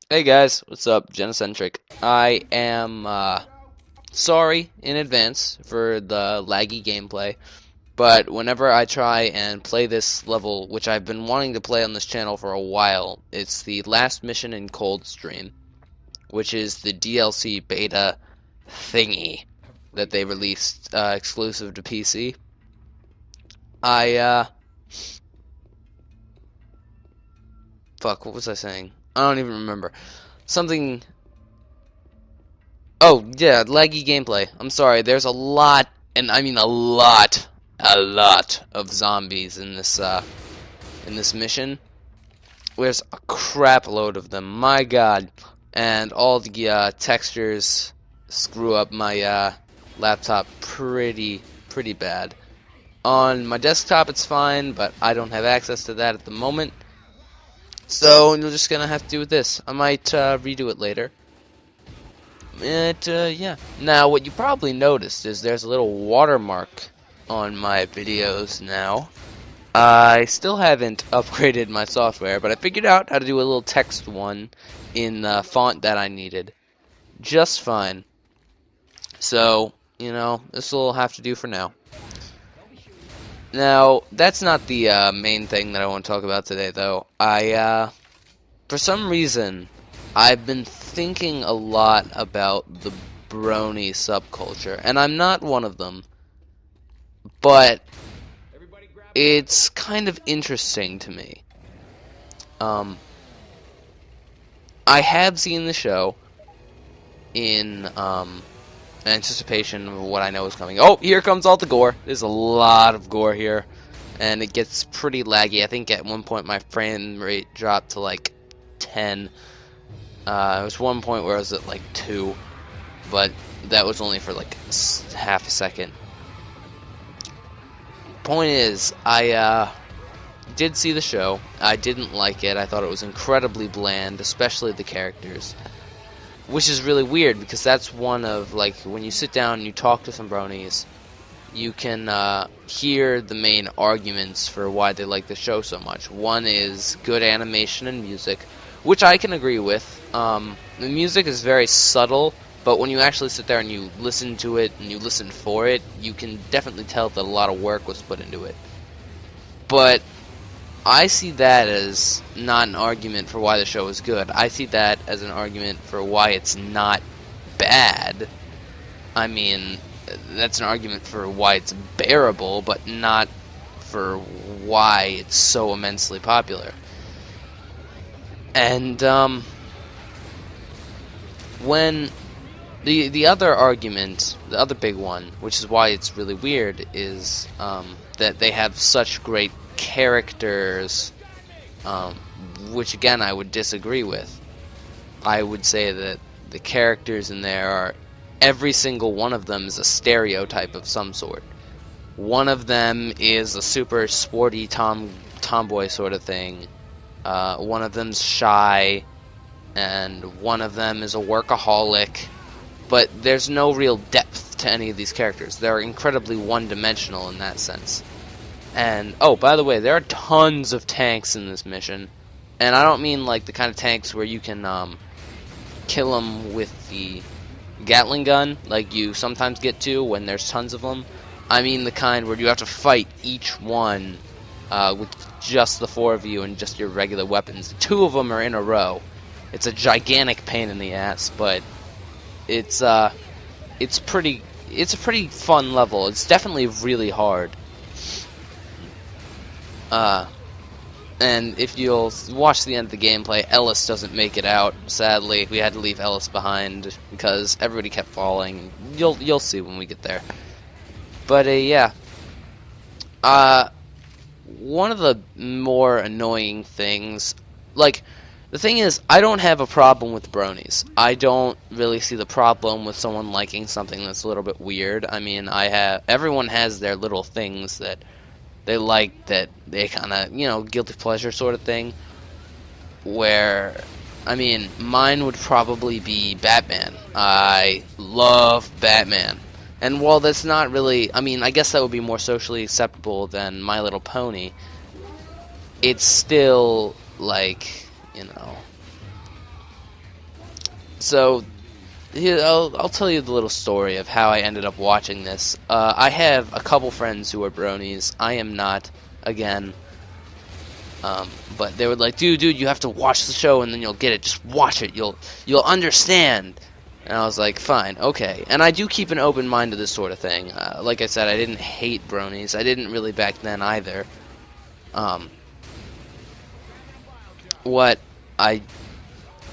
Hey guys, what's up? Genocentric. I am sorry in advance for the laggy gameplay, but whenever I try and play this level, which I've been wanting to play on this channel for a while, it's the last mission in Coldstream, which is the DLC beta thingy that they released exclusive to PC. I fuck, what was I saying? I don't even remember. Something. Oh, yeah, laggy gameplay. I'm sorry, there's a lot, and I mean a lot of zombies in this mission. There's a crap load of them, my god. And all the textures screw up my laptop pretty bad. On my desktop it's fine, but I don't have access to that at the moment. So you're just gonna have to do with this. I might redo it later. Yeah. Now, what you probably noticed is there's a little watermark on my videos now. I still haven't upgraded my software, but I figured out how to do a little text one in the font that I needed. Just fine. So, this will have to do for now. Now, that's not the main thing that I want to talk about today, though. For some reason, I've been thinking a lot about the brony subculture, and I'm not one of them, but it's kind of interesting to me. I have seen the show in anticipation of what I know is coming. Oh, here comes all the gore. There's a lot of gore here, and it gets pretty laggy. I think at one point my frame rate dropped to like 10. There was one point where I was at like 2, but that was only for like half a second. Point is, I did see the show. I didn't like it. I thought it was incredibly bland, especially the characters. Which is really weird, because that's one of, like, when you sit down and you talk to some bronies, you can hear the main arguments for why they like the show so much. One is good animation and music, which I can agree with. The music is very subtle, but when you actually sit there and you listen to it and you listen for it, you can definitely tell that a lot of work was put into it. But I see that as not an argument for why the show is good. I see that as an argument for why it's not bad. I mean, that's an argument for why it's bearable, but not for why it's so immensely popular. And when the other argument, the other big one, which is why it's really weird, is that they have such great characters, which again I would disagree with. I would say that the characters in there are, every single one of them is a stereotype of some sort. One of them is a super sporty tomboy sort of thing. One of them's shy, and one of them is a workaholic. But there's no real depth to any of these characters. They're incredibly one-dimensional in that sense. And, oh, by the way, there are tons of tanks in this mission. And I don't mean like the kind of tanks where you can kill them with the Gatling gun, like you sometimes get to when there's tons of them. I mean the kind where you have to fight each one with just the 4 of you and just your regular weapons. 2 of them are in a row. It's a gigantic pain in the ass, but it's a pretty fun level. It's definitely really hard. And if you'll watch the end of the gameplay, Ellis doesn't make it out. Sadly, we had to leave Ellis behind because everybody kept falling. You'll see when we get there. But yeah. One of the more annoying things, like, the thing is, I don't have a problem with bronies. I don't really see the problem with someone liking something that's a little bit weird. I mean, everyone has their little things that they like, that they kind of, guilty pleasure sort of thing. Where, I mean, mine would probably be Batman. I love Batman. And while that's not really, I mean, I guess that would be more socially acceptable than My Little Pony, it's still, like, So here, I'll tell you the little story of how I ended up watching this. I have a couple friends who are bronies. I am not, again. But they were like, dude, you have to watch the show and then you'll get it. Just watch it. You'll understand. And I was like, fine, okay. And I do keep an open mind to this sort of thing. Like I said, I didn't hate bronies. I didn't really back then either.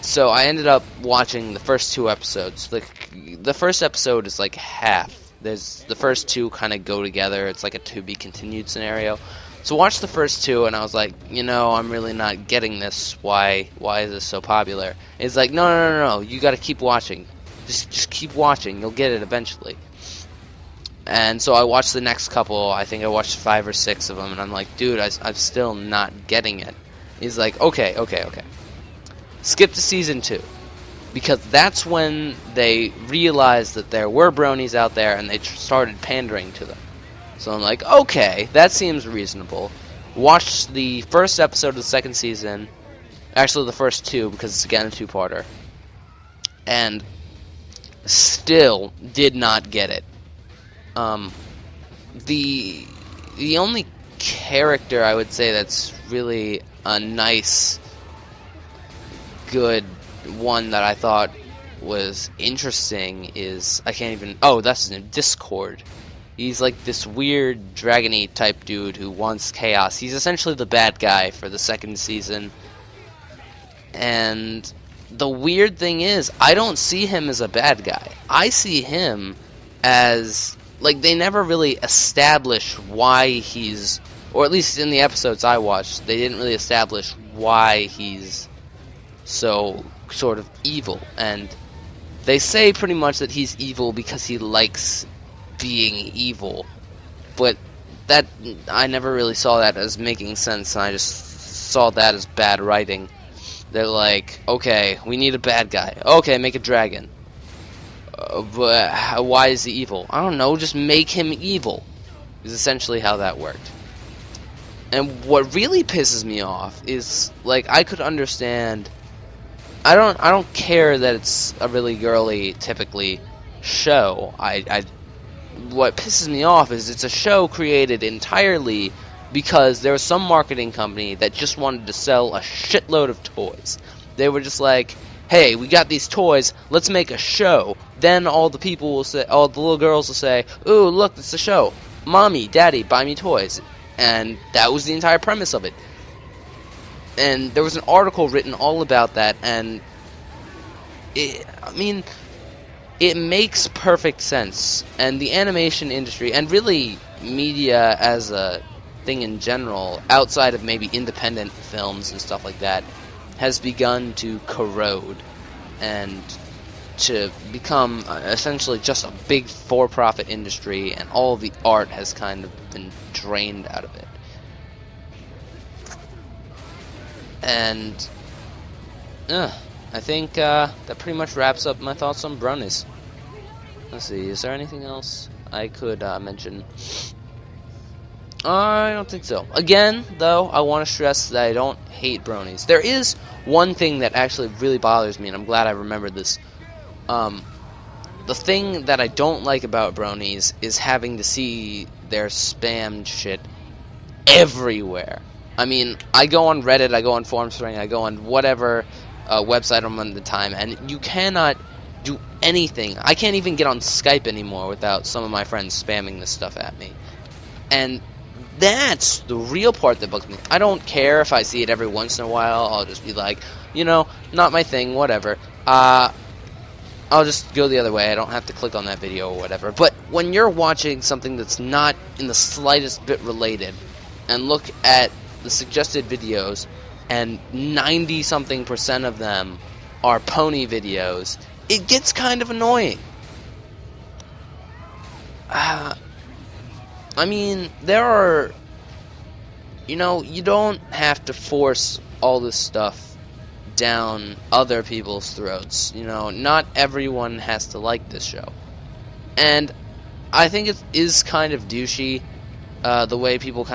So I ended up watching the first 2 episodes. The first episode is like half. The first 2 kind of go together. It's like a to be continued scenario. So watch the first 2, and I was like, I'm really not getting this. Why is this so popular? It's like, no, you gotta keep watching. Just keep watching. You'll get it eventually. And so I watched the next couple. I think I watched 5 or 6 of them, and I'm like, dude, I'm still not getting it. He's like, okay. Skip to season 2. Because that's when they realized that there were bronies out there, and they started pandering to them. So I'm like, okay, that seems reasonable. Watched the first episode of the second season. Actually, the first 2, because it's again a 2-parter. And still did not get it. The only character I would say that's really a nice, good one that I thought was interesting is, that's his name, Discord. He's like this weird dragony type dude who wants chaos. He's essentially the bad guy for the second season. And the weird thing is, I don't see him as a bad guy. I see him as, like, they never really establish why he's, or at least in the episodes I watched, they didn't really establish why he's so sort of evil. And they say pretty much that he's evil because he likes being evil, but that I never really saw that as making sense, and I just saw that as bad writing. They're like, okay, we need a bad guy. Okay, make a dragon. But why is he evil? I don't know, just make him evil. Is essentially how that worked. And what really pisses me off is, like, I could understand. I don't care that it's a really girly, typically, show. What pisses me off is it's a show created entirely because there was some marketing company that just wanted to sell a shitload of toys. They were just like, hey, we got these toys, let's make a show. Then all the people will say, all the little girls will say, ooh, look, it's a show. Mommy, Daddy, buy me toys. And that was the entire premise of it. And there was an article written all about that, and it makes perfect sense. And the animation industry, and really media as a thing in general, outside of maybe independent films and stuff like that, has begun to corrode and to become essentially just a big for-profit industry, and all of the art has kind of been drained out of it. And I think that pretty much wraps up my thoughts on bronies. Let's see, is there anything else I could mention? I don't think so. Again, though, I want to stress that I don't hate bronies. There is one thing that actually really bothers me, and I'm glad I remembered this. The thing that I don't like about bronies is having to see their spammed shit everywhere. I mean, I go on Reddit, I go on Formspring, I go on whatever website I'm on at the time, and you cannot do anything. I can't even get on Skype anymore without some of my friends spamming this stuff at me. And that's the real part that bugs me. I don't care if I see it every once in a while. I'll just be like, not my thing, whatever. I'll just go the other way. I don't have to click on that video or whatever. But when you're watching something that's not in the slightest bit related, and look at the suggested videos, and 90-something% of them are pony videos, it gets kind of annoying. I mean, there are, you don't have to force all this stuff down other people's throats. Not everyone has to like this show. And I think it is kind of douchey, the way people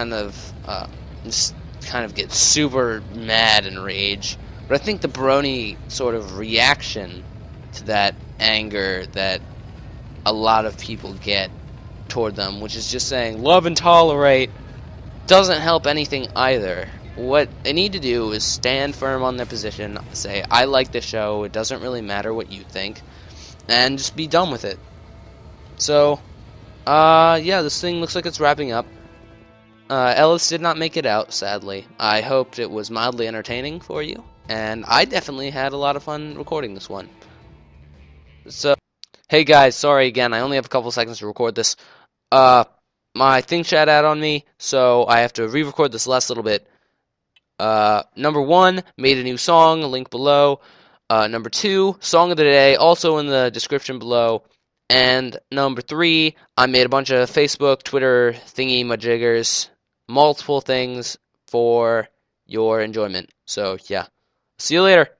just kind of get super mad and rage. But I think the brony sort of reaction to that anger that a lot of people get toward them, which is just saying love and tolerate, doesn't help anything either. What they need to do is stand firm on their position, say, I like the show, it doesn't really matter what you think, and just be done with it. So, yeah, this thing looks like it's wrapping up. Ellis did not make it out, sadly. I hoped it was mildly entertaining for you, and I definitely had a lot of fun recording this one. So, hey guys, sorry again, I only have a couple seconds to record this. My thing shat out on me, so I have to re-record this last little bit. Number 1, made a new song, link below. Number 2, song of the day, also in the description below. And number 3, I made a bunch of Facebook, Twitter, thingy-majiggers, multiple things for your enjoyment. So, yeah. See you later.